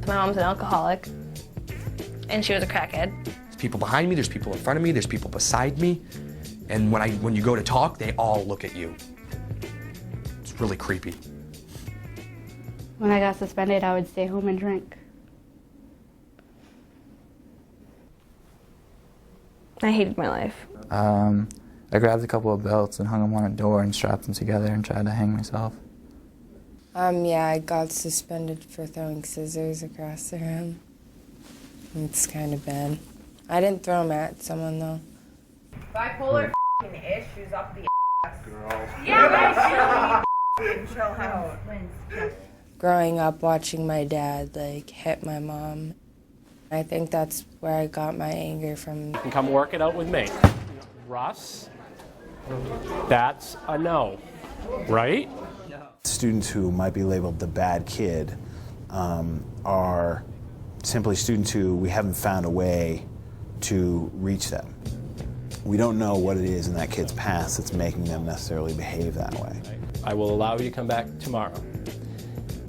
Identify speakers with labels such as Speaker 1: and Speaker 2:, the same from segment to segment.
Speaker 1: My mom's an alcoholic, and she was a crackhead.
Speaker 2: There's people behind me, there's people in front of me, there's people beside me, and when you go to talk, they all look at you. It's really creepy.
Speaker 3: When I got suspended, I would stay home and drink.
Speaker 1: I hated my life.
Speaker 4: I grabbed a couple of belts and hung them on a door and strapped them together and tried to hang myself.
Speaker 5: Yeah, I got suspended for throwing scissors across the room. It's kind of bad. I didn't throw them at someone, though.
Speaker 6: Bipolar issues up the ass. Girl. Yeah, right, chill out.
Speaker 5: Growing up watching my dad, hit my mom, I think that's where I got my anger from.
Speaker 7: You can come work it out with me. Russ, that's a no, right?
Speaker 8: Students who might be labeled the bad kid are simply students who we haven't found a way to reach them. We don't know what it is in that kid's past that's making them necessarily behave that way.
Speaker 7: I will allow you to come back tomorrow.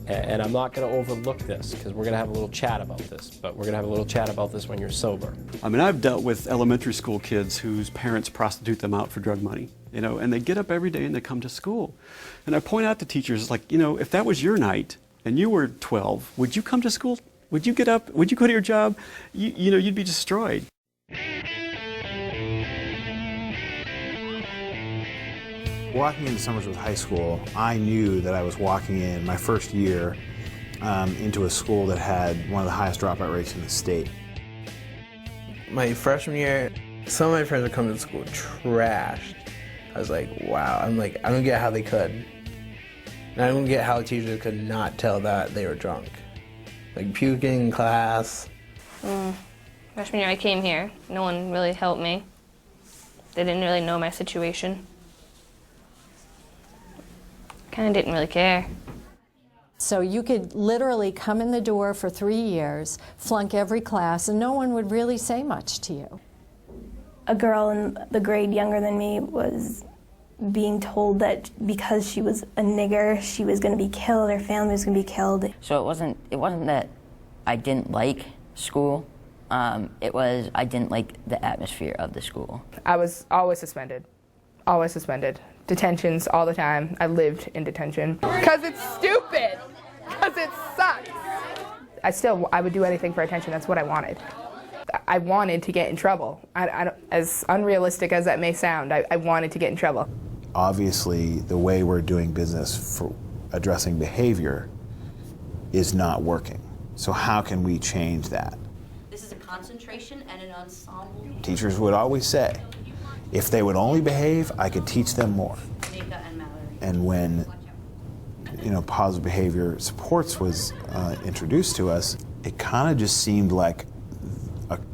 Speaker 7: And I'm not going to overlook this because we're going to have a little chat about this, but we're going to have a little chat about this when you're sober.
Speaker 9: I mean, I've dealt with elementary school kids whose parents prostitute them out for drug money, and they get up every day and they come to school. And I point out to teachers, if that was your night and you were 12, would you come to school? Would you get up? Would you go to your job? You'd be destroyed.
Speaker 8: Walking into Somersworth High School, I knew that I was walking in my first year into a school that had one of the highest dropout rates in the state.
Speaker 10: My freshman year, some of my friends would come to school trashed. I was like, wow. I don't get how they could. And I don't get how teachers could not tell that they were drunk. Puking in class.
Speaker 1: Freshman year I came here. No one really helped me. They didn't really know my situation. Kind of didn't really care.
Speaker 11: So you could literally come in the door for 3 years, flunk every class, and no one would really say much to you.
Speaker 12: A girl in the grade younger than me was being told that because she was a nigger, she was going to be killed, her family was going to be killed.
Speaker 13: So it wasn't that I didn't like school. It was I didn't like the atmosphere of the school.
Speaker 6: I was always suspended. Always suspended. Detentions all the time. I lived in detention. Because it's stupid. Because it sucks. I would do anything for attention. That's what I wanted. I wanted to get in trouble. As unrealistic as that may sound, I wanted to get in trouble.
Speaker 8: Obviously, the way we're doing business for addressing behavior is not working. So how can we change that?
Speaker 14: This is a concentration and an ensemble.
Speaker 8: Teachers would always say, if they would only behave, I could teach them more. And when positive behavior supports was introduced to us, it kind of just seemed like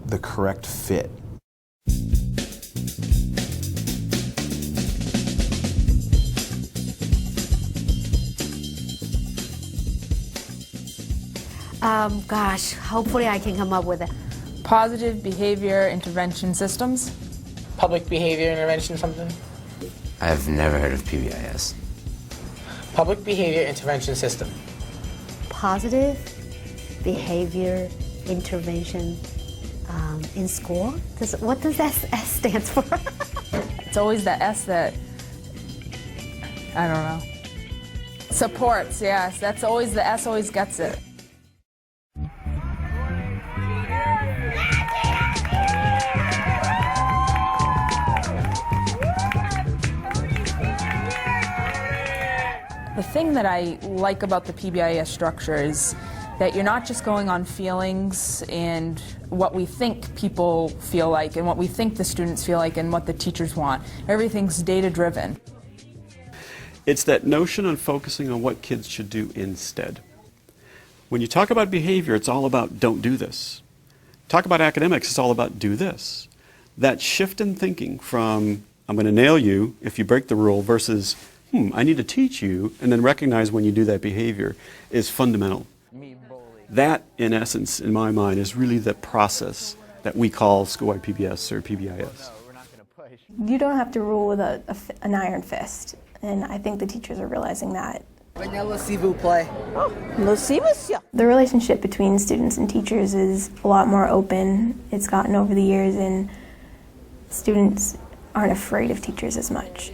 Speaker 8: the correct fit.
Speaker 11: Gosh, hopefully I can come up with it.
Speaker 6: Positive behavior intervention systems.
Speaker 10: Public behavior intervention something?
Speaker 15: I've never heard of PBIS.
Speaker 10: Public behavior intervention system.
Speaker 11: Positive behavior intervention in school? What does S stand for?
Speaker 6: It's always the S that, I don't know. Supports, yes. That's always, the S always gets it. The thing that I like about the PBIS structure is that you're not just going on feelings and what we think people feel like and what we think the students feel like and what the teachers want. Everything's data-driven.
Speaker 9: It's that notion on focusing on what kids should do instead. When you talk about behavior, it's all about don't do this. Talk about academics, it's all about do this. That shift in thinking from I'm going to nail you if you break the rule versus I need to teach you, and then recognize when you do that behavior is fundamental. That, in essence, in my mind, is really the process that we call school-wide PBS or PBIS.
Speaker 12: You don't have to rule with an iron fist, and I think the teachers are realizing that
Speaker 16: Vanilla s'il vous plaît.
Speaker 12: Merci, monsieur. The relationship between students and teachers is a lot more open. It's gotten over the years, and students aren't afraid of teachers as much.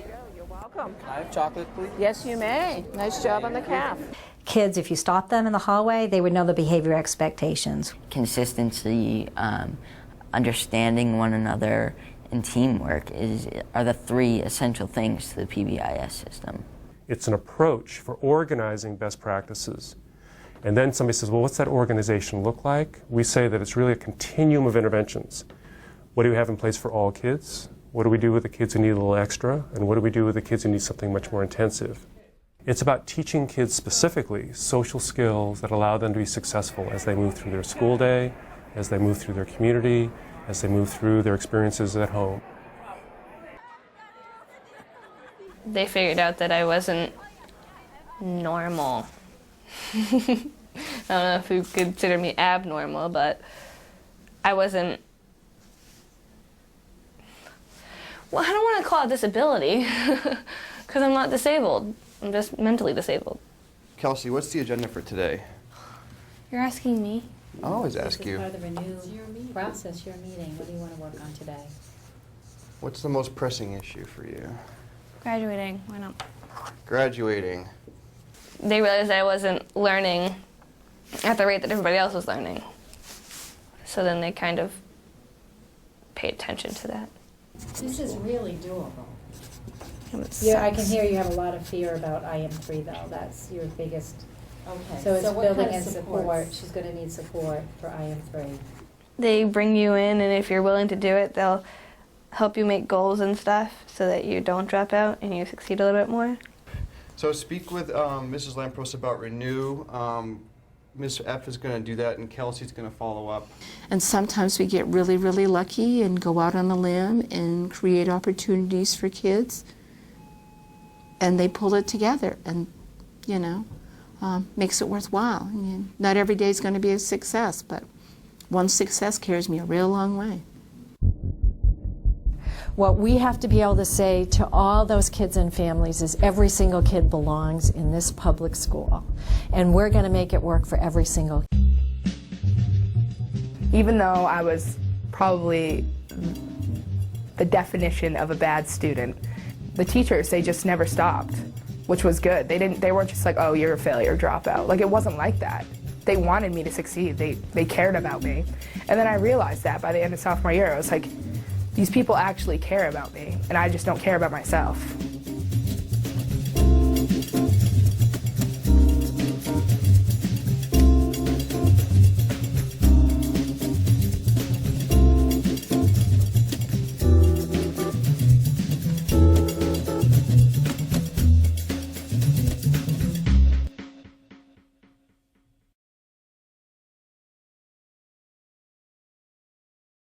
Speaker 16: Can I have chocolate, please? Yes, you may. Nice job on the calf.
Speaker 11: Kids, if you stop them in the hallway, they would know the behavior expectations.
Speaker 13: Consistency, understanding one another, and teamwork are the 3 essential things to the PBIS system.
Speaker 17: It's an approach for organizing best practices. And then somebody says, well, what's that organization look like? We say that it's really a continuum of interventions. What do we have in place for all kids? What do we do with the kids who need a little extra? And what do we do with the kids who need something much more intensive? It's about teaching kids specifically social skills that allow them to be successful as they move through their school day, as they move through their community, as they move through their experiences at home.
Speaker 1: They figured out that I wasn't normal. I don't know if you consider me abnormal, but I wasn't. Well, I don't want to call it disability, because I'm not disabled. I'm just mentally disabled.
Speaker 18: Kelsey, what's the agenda for today?
Speaker 1: You're asking me?
Speaker 18: I always ask you.
Speaker 19: Part of the renew process, your meeting. What do you want to work on today?
Speaker 18: What's the most pressing issue for you?
Speaker 1: Graduating. Why not?
Speaker 18: Graduating.
Speaker 1: They realized I wasn't learning at the rate that everybody else was learning. So then they kind of paid attention to that.
Speaker 19: This is really doable.
Speaker 1: Yeah,
Speaker 19: I can hear you have a lot of fear about IM3 though. That's your biggest.
Speaker 14: Okay.
Speaker 19: So it's
Speaker 14: what
Speaker 19: building
Speaker 14: kind of
Speaker 19: in support. She's going to need support for IM3.
Speaker 1: They bring you in, and if you're willing to do it, they'll help you make goals and stuff so that you don't drop out and you succeed a little bit more.
Speaker 18: So speak with Mrs. Lampros about Renew. Ms. F is going to do that, and Kelsey's going to follow up.
Speaker 20: And sometimes we get really, really lucky and go out on a limb and create opportunities for kids. And they pull it together and, you know, makes it worthwhile. I mean, not every day is going to be a success, but one success carries me a real long way.
Speaker 11: What we have to be able to say to all those kids and families is every single kid belongs in this public school. And we're going to make it work for every single kid.
Speaker 6: Even though I was probably the definition of a bad student, the teachers, they just never stopped, which was good. They weren't just like, oh, you're a failure, dropout. Like, it wasn't like that. They wanted me to succeed. They cared about me. And then I realized that by the end of sophomore year, I was like, these people actually care about me, and I just don't care about myself.